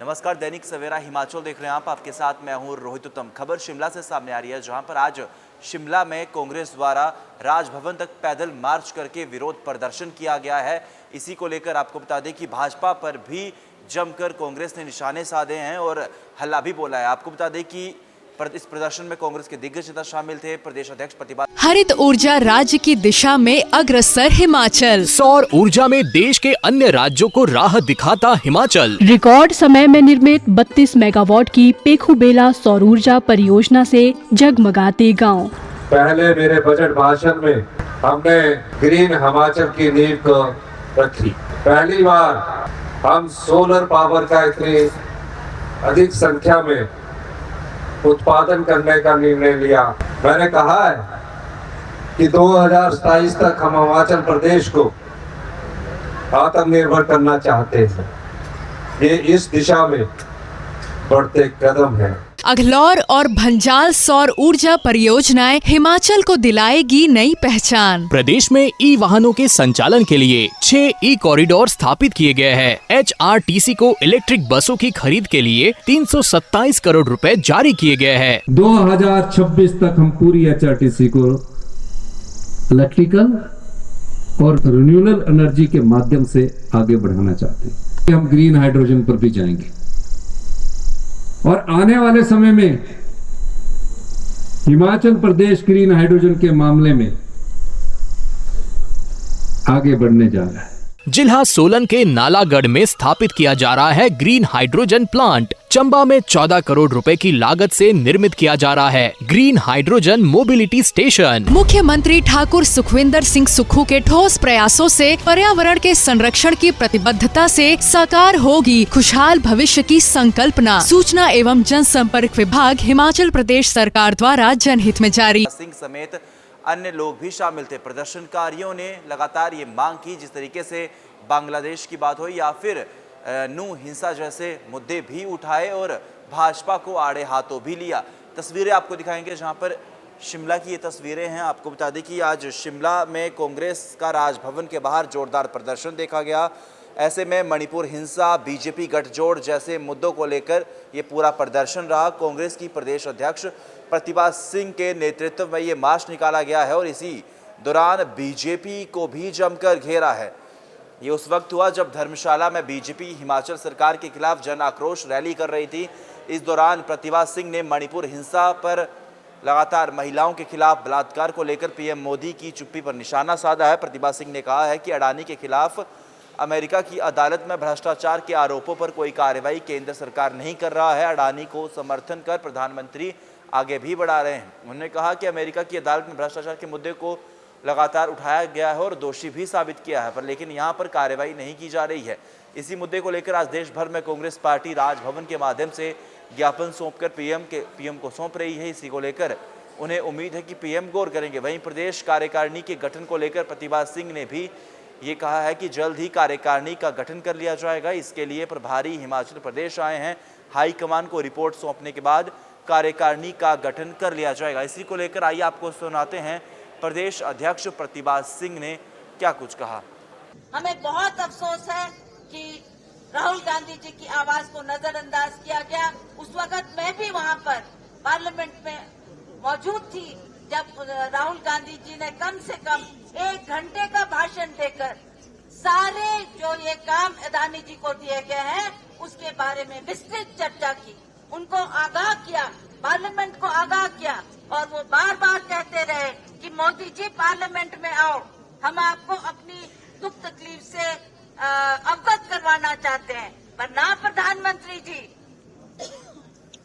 नमस्कार, दैनिक सवेरा हिमाचल देख रहे हैं आप। आपके साथ मैं हूं रोहित उत्तम। खबर शिमला से सामने आ रही है, जहां पर आज शिमला में कांग्रेस द्वारा राजभवन तक पैदल मार्च करके विरोध प्रदर्शन किया गया है। इसी को लेकर आपको बता दें कि भाजपा पर भी जमकर कांग्रेस ने निशाने साधे हैं और हल्ला भी बोला है। आपको बता दें कि इस प्रदर्शन में कांग्रेस के दिग्गज नेता शामिल थे। प्रदेश अध्यक्ष प्रतिभा। हरित ऊर्जा राज्य की दिशा में अग्रसर हिमाचल। सौर ऊर्जा में देश के अन्य राज्यों को राह दिखाता हिमाचल। रिकॉर्ड समय में निर्मित 32 मेगावाट की पेखुबेला सौर ऊर्जा परियोजना से जगमगाते गांव। पहले मेरे बजट भाषण में हमने ग्रीन हिमाचल की नींव को रखी। पहली बार हम सोलर पावर का इतनी अधिक संख्या में उत्पादन करने का निर्णय लिया। मैंने कहा है कि 2027 तक हम हिमाचल प्रदेश को आत्मनिर्भर करना चाहते हैं। ये इस दिशा में बढ़ते कदम है। अघलौर और भंजाल सौर ऊर्जा परियोजनाएं हिमाचल को दिलाएगी नई पहचान। प्रदेश में ई वाहनों के संचालन के लिए 6 ई कॉरिडोर स्थापित किए गए हैं। HRTC को इलेक्ट्रिक बसों की खरीद के लिए 327 करोड़ रुपए जारी किए गए हैं। 2026 तक हम पूरी HRTC को इलेक्ट्रिकल और रिन्यूएबल एनर्जी के माध्यम से आगे बढ़ाना चाहते हैं। हम ग्रीन हाइड्रोजन पर भी जाएंगे और आने वाले समय में हिमाचल प्रदेश ग्रीन हाइड्रोजन के मामले में आगे बढ़ने जा रहा है। जिला सोलन के नालागढ़ में स्थापित किया जा रहा है ग्रीन हाइड्रोजन प्लांट। चंबा में 14 करोड़ रुपए की लागत से निर्मित किया जा रहा है ग्रीन हाइड्रोजन मोबिलिटी स्टेशन। मुख्यमंत्री ठाकुर सुखविंदर सिंह सुक्खू के ठोस प्रयासों से पर्यावरण के संरक्षण की प्रतिबद्धता से साकार होगी खुशहाल भविष्य की संकल्पना। सूचना एवं जनसंपर्क विभाग हिमाचल प्रदेश सरकार द्वारा जनहित में जारी। सिंह समेत अन्य लोग भी शामिल थे। प्रदर्शनकारियों ने लगातार ये मांग की, जिस तरीके से बांग्लादेश की बात हो या फिर नू हिंसा जैसे मुद्दे भी उठाए और भाजपा को आड़े हाथों भी लिया। तस्वीरें आपको दिखाएंगे, जहां पर शिमला की ये तस्वीरें हैं। आपको बता दें कि आज शिमला में कांग्रेस का राजभवन के बाहर जोरदार प्रदर्शन देखा गया। ऐसे में मणिपुर हिंसा, बीजेपी गठजोड़ जैसे मुद्दों को लेकर ये पूरा प्रदर्शन रहा। कांग्रेस की प्रदेश अध्यक्ष प्रतिभा सिंह के नेतृत्व में ये मार्च निकाला गया है और इसी दौरान बीजेपी को भी जमकर घेरा है। ये उस वक्त हुआ जब धर्मशाला में बीजेपी हिमाचल सरकार के खिलाफ जन आक्रोश रैली कर रही थी। इस दौरान प्रतिभा सिंह ने मणिपुर हिंसा पर लगातार महिलाओं के खिलाफ बलात्कार को लेकर पीएम मोदी की चुप्पी पर निशाना साधा है। प्रतिभा सिंह ने कहा है कि अडानी के खिलाफ अमेरिका की अदालत में भ्रष्टाचार के आरोपों पर कोई कार्रवाई केंद्र सरकार नहीं कर रहा है। अडानी को समर्थन कर प्रधानमंत्री आगे भी बढ़ा रहे हैं। उन्होंने कहा कि अमेरिका की अदालत में भ्रष्टाचार के मुद्दे को लगातार उठाया गया है और दोषी भी साबित किया है, पर लेकिन यहां पर कार्रवाई नहीं की जा रही है। इसी मुद्दे को लेकर आज देश भर में कांग्रेस पार्टी राजभवन के माध्यम से ज्ञापन सौंपकर पीएम को सौंप रही है। इसी को लेकर उन्हें उम्मीद है कि पीएम गौर करेंगे। वहीं प्रदेश कार्यकारिणी के गठन को लेकर प्रतिभा सिंह ने भी ये कहा है कि जल्द ही कार्यकारिणी का गठन कर लिया जाएगा। इसके लिए प्रभारी हिमाचल प्रदेश आए हैं। हाईकमान को रिपोर्ट सौंपने के बाद कार्यकारिणी का गठन कर लिया जाएगा। इसी को लेकर आइए आपको सुनाते हैं प्रदेश अध्यक्ष प्रतिभा सिंह ने क्या कुछ कहा। हमें बहुत अफसोस है कि राहुल गांधी जी की आवाज को नजरअंदाज किया गया। उस वक्त मैं भी वहां पर पार्लियामेंट में मौजूद थी जब राहुल गांधी जी ने कम से कम 1 घंटे का भाषण देकर सारे जो ये काम अडानी जी को दिए गए हैं उसके बारे में विस्तृत चर्चा की, उनको आगाह किया, पार्लियामेंट को आगाह किया और वो बार बार कहते रहे कि मोदी जी पार्लियामेंट में आओ, हम आपको अपनी दुख तकलीफ से अवगत करवाना चाहते हैं। पर ना प्रधानमंत्री जी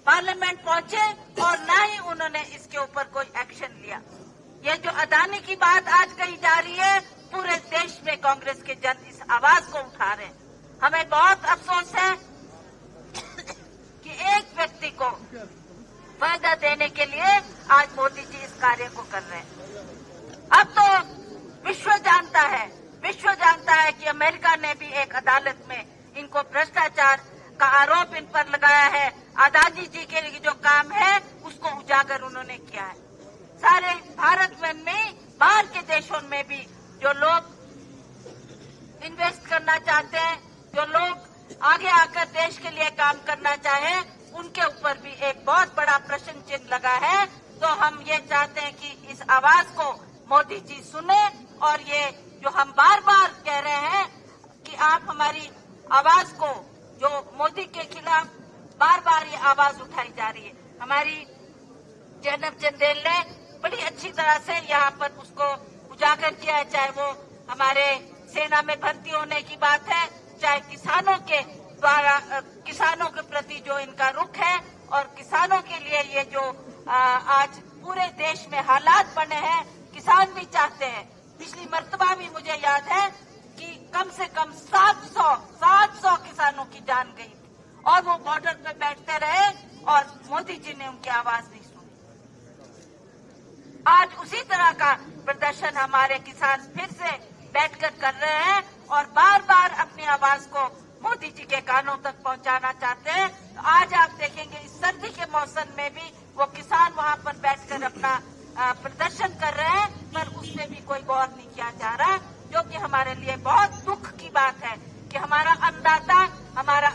पार्लियामेंट पहुंचे और ना ही उन्होंने इसके ऊपर कोई एक्शन लिया। ये जो अडानी की बात आज कही जा रही है, पूरे देश में कांग्रेस के जन इस आवाज को उठा रहे हैं। हमें बहुत अफसोस है कि एक व्यक्ति को फायदा देने के लिए आज मोदी जी इस कार्य को कर रहे हैं। अब तो विश्व जानता है कि अमेरिका ने भी एक अदालत में इनको भ्रष्टाचार का आरोप इन पर लगाया है। अडानी जी के लिए जो काम है उसको उजागर उन्होंने किया है। सारे भारत में बाहर के देशों में भी जो लोग इन्वेस्ट करना चाहते हैं, जो लोग आगे आकर देश के लिए काम करना रहा है, तो हम ये चाहते हैं कि इस आवाज को मोदी जी सुने और ये जो हम बार बार कह रहे हैं कि आप हमारी आवाज को, जो मोदी के खिलाफ बार बार ये आवाज उठाई जा रही है, हमारी जैनब चंदेल ने बड़ी अच्छी तरह से यहाँ पर उसको उजागर किया है। चाहे वो हमारे सेना में भर्ती होने की बात है, चाहे किसानों के द्वारा किसानों के प्रति जो इनका रुख है और किसानों के लिए ये जो आज पूरे देश में हालात बने हैं, किसान भी चाहते हैं। पिछली मर्तबा भी मुझे याद है कि कम से कम 700 किसानों की जान गई थी और वो बॉर्डर पे बैठते रहे और मोदी जी ने उनकी आवाज नहीं सुनी। आज उसी तरह का प्रदर्शन हमारे किसान फिर से बैठकर कर रहे हैं और बार बार अपनी आवाज को मोदी जी के कानों तक पहुंचाना चाहते हैं। तो आज आप देखेंगे इस सर्दी के मौसम में भी वो किसान वहां पर बैठकर अपना प्रदर्शन कर रहे हैं, पर उसमें भी कोई गौर नहीं किया जा रहा, जो कि हमारे लिए बहुत दुख की बात है कि हमारा अन्नदाता, हमारा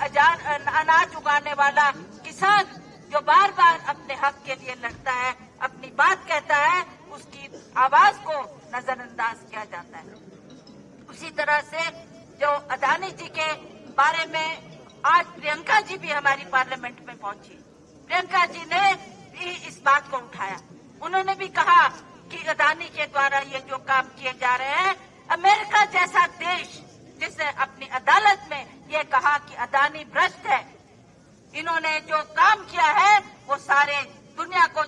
अनाज उगाने वाला किसान जो बार बार अपने हक के लिए लड़ता है, अपनी बात कहता है, उसकी आवाज को नजरअंदाज किया जाता है। उसी तरह से जो अदानी जी के बारे में आज प्रियंका जी भी हमारी पार्लियामेंट में पहुंची, प्रियंका जी ने भी इस बात को उठाया। उन्होंने भी कहा कि अदानी के द्वारा ये जो काम किए जा रहे हैं, अमेरिका जैसा देश जिसने अपनी अदालत में ये कहा कि अदानी भ्रष्ट है, इन्होंने जो काम किया है वो सारे दुनिया को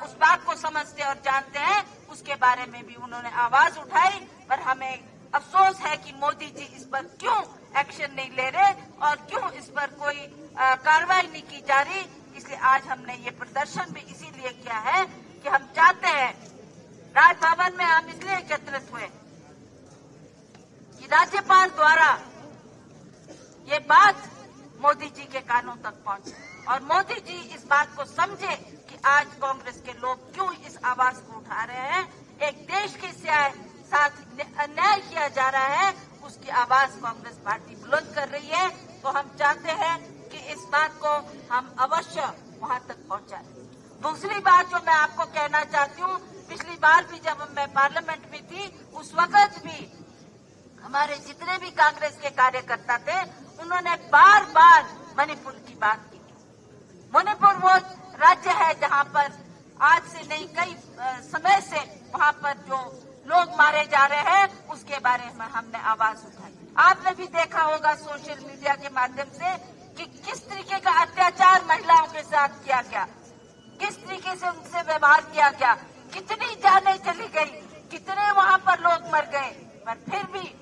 उस बात को समझते और जानते हैं, उसके बारे में भी उन्होंने आवाज उठाई। पर हमें अफसोस है कि मोदी जी इस पर क्यों एक्शन नहीं ले रहे और क्यों इस पर कोई कार्रवाई नहीं की जा रही। इसलिए आज हमने ये प्रदर्शन भी इसीलिए किया है कि हम चाहते हैं, राजभवन में हम इसलिए एकत्रित हुए कि राज्यपाल द्वारा ये बात मोदी जी के कानों तक पहुंचे और मोदी जी इस बात को समझे कि आज कांग्रेस के लोग क्यों इस आवाज को उठा रहे हैं। एक देश के साथ अन्याय किया जा रहा है, उसकी आवाज कांग्रेस पार्टी बुलंद कर रही है। तो हम चाहते हैं कि इस बात को हम अवश्य वहां तक पहुंचाएं। दूसरी बात जो मैं आपको कहना चाहती हूँ, पिछली बार भी जब मैं पार्लियामेंट में थी, उस वक्त भी हमारे जितने भी कांग्रेस के कार्यकर्ता थे, उन्होंने बार बार मणिपुर की बात की। मणिपुर वो राज्य है जहाँ पर आज से नहीं कई समय से वहाँ पर जो लोग मारे जा रहे हैं, उसके बारे में हमने आवाज उठाई। आपने भी देखा होगा सोशल मीडिया के माध्यम से कि किस तरीके का अत्याचार महिलाओं के साथ किया गया, किस तरीके से उनसे व्यवहार किया गया, कितनी जानें चली गई, कितने वहाँ पर लोग मर गए। पर फिर भी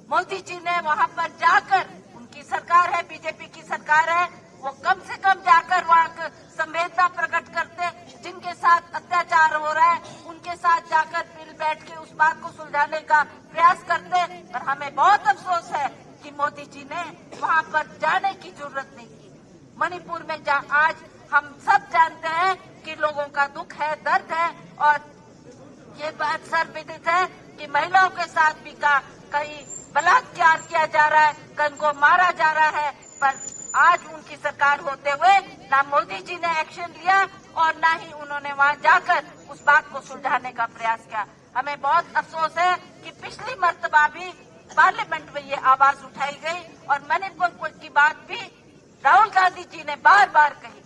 मोदी जी ने वहाँ पर जाकर, उनकी सरकार है, बीजेपी की सरकार है, वो कम से कम जाकर वहाँ संवेदना प्रकट करते, जिनके साथ अत्याचार हो रहा है उनके साथ जाकर मिल बैठ के उस बात को सुलझाने का प्रयास करते। पर हमें बहुत अफसोस है कि मोदी जी ने वहाँ पर जाने की जरूरत नहीं की। मणिपुर में आज हम सब जानते हैं कि लोगों का दुख है, दर्द है और ये बात सर्वविदित है कि महिलाओं के साथ भी कहीं बलात्कार किया जा रहा है, कहीं उनको मारा जा रहा है। पर आज उनकी सरकार होते हुए ना मोदी जी ने एक्शन लिया और ना ही उन्होंने वहां जाकर उस बात को सुलझाने का प्रयास किया। हमें बहुत अफसोस है कि पिछली मर्तबा भी पार्लियामेंट में ये आवाज उठाई गई और मणिपुर की बात भी राहुल गांधी जी ने बार बार कही।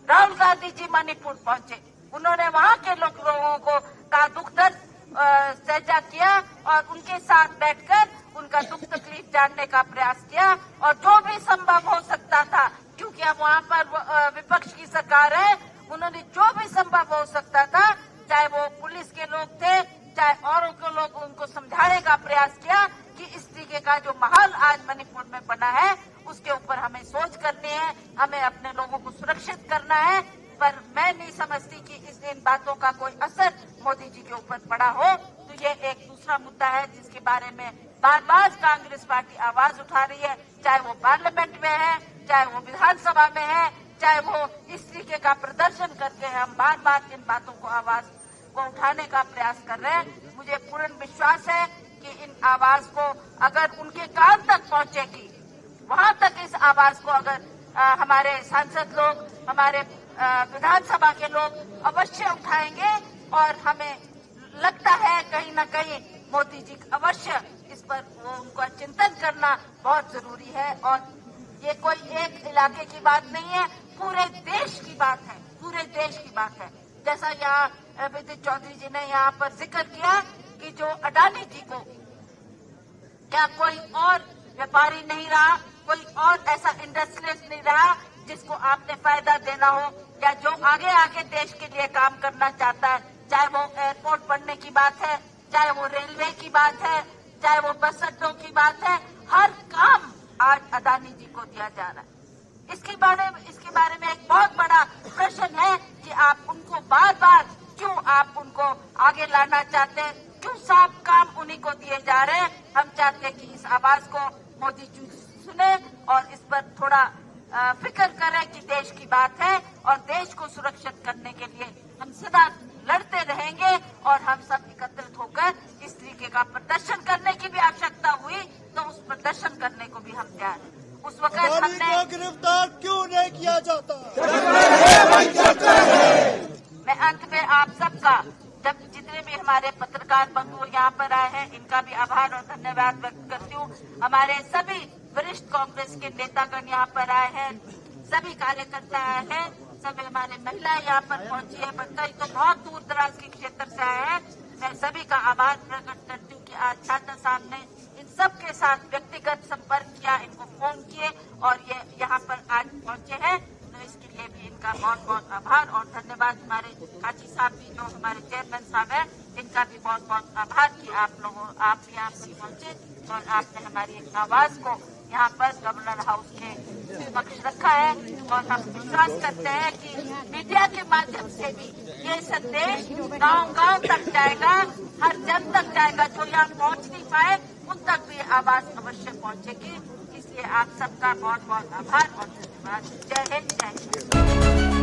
राहुल गांधी जी मणिपुर पहुंचे, उन्होंने वहां के लोगों को का दुख दर्द साझा किया और उनके साथ बैठकर उनका दुख तकलीफ जानने का प्रयास किया और जो भी संभव हो सकता था, क्योंकि अब वहाँ पर विपक्ष की सरकार है, उन्होंने जो भी संभव हो सकता था, चाहे वो पुलिस के लोग थे, चाहे औरों के लोग, उनको समझाने का प्रयास किया कि इस तरीके का जो माहौल आज मणिपुर में बना है उसके ऊपर हमें सोच करनी है, हमें अपने लोगों को सुरक्षित करना है। पर मैं नहीं समझती कि इन बातों का कोई असर मोदी जी के ऊपर पड़ा हो। तो ये एक दूसरा मुद्दा है जिसके बारे में बार बार कांग्रेस पार्टी आवाज उठा रही है, चाहे वो पार्लियामेंट में है, चाहे वो विधानसभा में है, चाहे वो इस तरीके का प्रदर्शन करके हम बार बार इन बातों को आवाज को उठाने का प्रयास कर रहे हैं। मुझे पूर्ण विश्वास है कि इन आवाज को अगर उनके कान तक पहुंचेगी, वहां तक इस आवाज को अगर हमारे सांसद लोग, हमारे विधानसभा के लोग अवश्य उठाएंगे और हमें लगता है कहीं न कहीं मोदी जी अवश्य इस पर उनका चिंतन करना बहुत जरूरी है। और ये कोई एक इलाके की बात नहीं है, पूरे देश की बात है, पूरे देश की बात है। जैसा यहाँ विदित चौधरी जी ने यहाँ पर जिक्र किया कि जो अडानी जी को क्या कोई और व्यापारी नहीं रहा, कोई और ऐसा इंडस्ट्रियलिस्ट नहीं रहा जिसको आपने फायदा देना हो, या जो आगे आगे देश के लिए काम करना चाहता है, चाहे वो एयरपोर्ट बनने की बात है, चाहे वो रेलवे की बात है, चाहे वो बस अड्डों की बात है, हर काम आज अडानी जी को दिया जा रहा है। इसके बारे में एक बहुत बड़ा प्रश्न है कि आप उनको बार बार क्यों आप उनको आगे लाना चाहते हैं, क्यों सब काम उन्हीं को दिए जा रहे हैं। हम चाहते हैं कि इस आवाज को मोदी जी सुने और इस पर थोड़ा फिक्र करें कि देश की बात है और देश को सुरक्षित करने के लिए हम सदा लड़ते रहेंगे। और हम सब एकत्रित होकर इस तरीके का प्रदर्शन करने की भी आवश्यकता हुई तो उस प्रदर्शन करने को भी हम तैयार हैं। उस वक्त हमने गिरफ्तार क्यों नहीं किया जाता? मैं अंत में आप सबका, जब जितने भी हमारे पत्रकार बंधु यहाँ पर आए हैं, इनका भी आभार और धन्यवाद व्यक्त करती हूँ। हमारे सभी वरिष्ठ कांग्रेस के नेतागण यहाँ पर आए हैं, सभी कार्यकर्ता आए हैं, सभी हमारे महिलाएं यहाँ पर पहुंची है, कई तो बहुत दूर दराज के क्षेत्र से आए हैं। मैं सभी का आभार प्रकट करती हूँ कि आज छात्र साहब ने इन सब के साथ व्यक्तिगत संपर्क किया, इनको फोन किए और ये यहाँ पर आज पहुंचे हैं, तो इसके लिए भी इनका बहुत बहुत आभार और धन्यवाद। हमारे काची साहब भी जो हमारे चेयरमैन साहब हैं, इनका भी बहुत बहुत आभार कि आप भी यहाँ पर पहुंचे और आपने हमारी एक आवाज को यहाँ पर गवर्नर हाउस के समक्ष रखा है। और हम विश्वास करते हैं कि मीडिया के माध्यम से भी ये संदेश गांव-गांव तक जाएगा, हर जन तक जाएगा, जो यहाँ पहुँच नहीं पाए उन तक भी आवाज अवश्य पहुँचेगी। इसलिए आप सबका बहुत बहुत आभार और धन्यवाद। जय हिंद, जय हिंद।